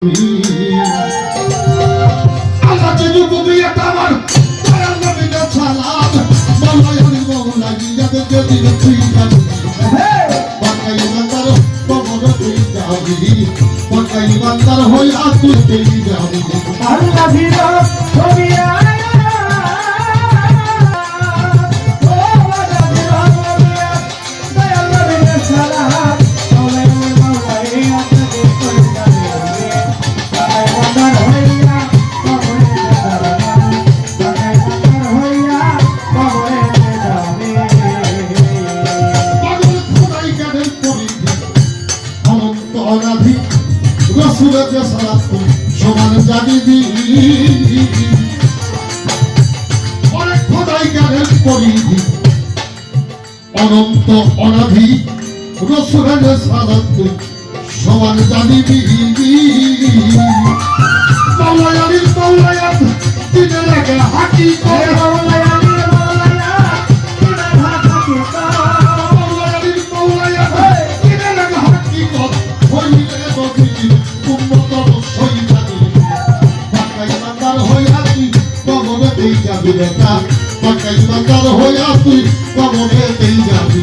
Allah jadi bumi taman, bayar nabi dan salam, malayani maulani jadi jadi tinggal. Pakai mantar, pemodal tinggali, pakai mantar hoya tu tinggali. Allah hidup dunia. সমান জানিবি অনেক খোদাই জ্ঞানের পরিধি অনন্ত অনাধি রসুলের সালাত সমান জানিবি মাওলায়ানির মাওলায়াত দিনের আগে হাকিকত মাওলায়ানির মাওলায়াত দিনের হাকিকত মাওলায়ানির মাওলায়াত দিনের আগে হাকিকত হইলে নবীর উম্মত অবশ্যই জানি পাকা ইমানদার হইয়া তুই কবরেতেই যাবি বেটা পাকা ইমানদার হইয়া তুই কবরেতেই যাবি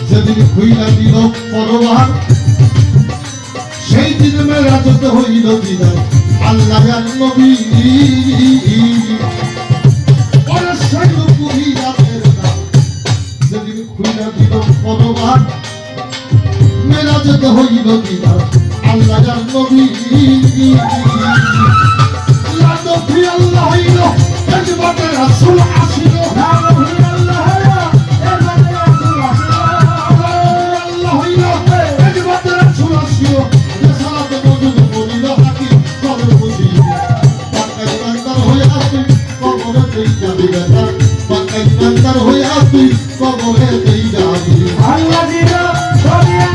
যেদিন খুইলা দিল পরবার সেই দিন মেরাজতে হইল দিদার আল্লাহ আর নবী ওরে সাইল পুরিয়া ফেরদা যেদিন খুইলা দিল পরবার মেরাজতে হইল দিদার আল্লাহ আর নবী লাদফি আল্লাহ হইল এজবাতে রাসূল আসিল কবরেতেই যাবি আল্লাহ দিল দুনিয়া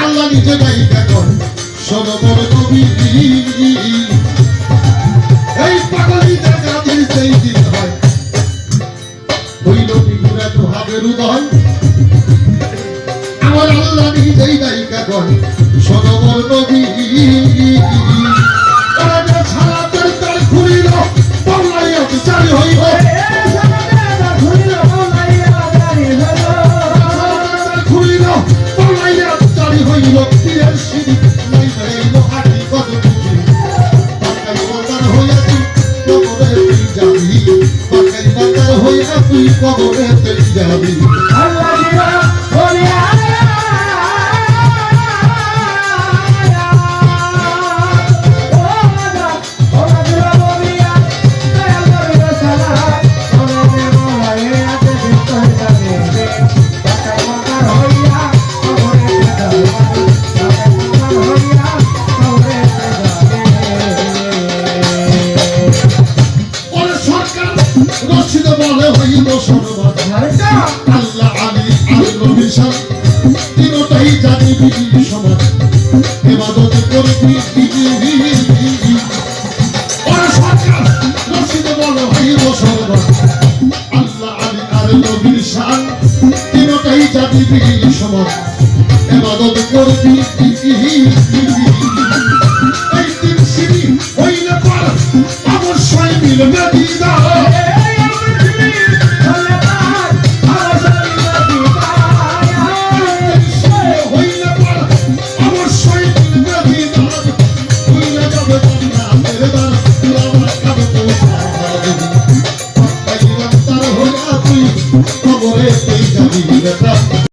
আল্লাহ নিজে গাইকা কর সনবর নবী এই পাগলি জাতির সেই দিন হয় হইল বিগুরা ভাবের উদয় আমার আল্লাহ নিজেই গাইকা কর সনবর নবী সালাতের তার খুলিল বাংলায় চারি হইল লক্ষ্মীর সিঁড়ি নাই বেইল হাকিকত বুঝি পাকা ইমানদার হইয়া তুই কবরেতেই যাবি পাকা ইমানদার হইয়া তুই কবরেতেই যাবি আল্লাহ দিল দুনিয়া আল্লাহ আলী আল্লাহ বিশাল তিনটাই জানিবি সমান ইবাদত করবি ওরে সরকার রশিদ বলে হইল সর্বত আল্লাহ আলী আল্লাহ বিশাল তিনটাই জানিবি সমান ইবাদত করবি এই তিন সিঁড়ি হইলে পর অবশ্যই মিলবে দিদার তুই কবরে তুই যাবি বেটা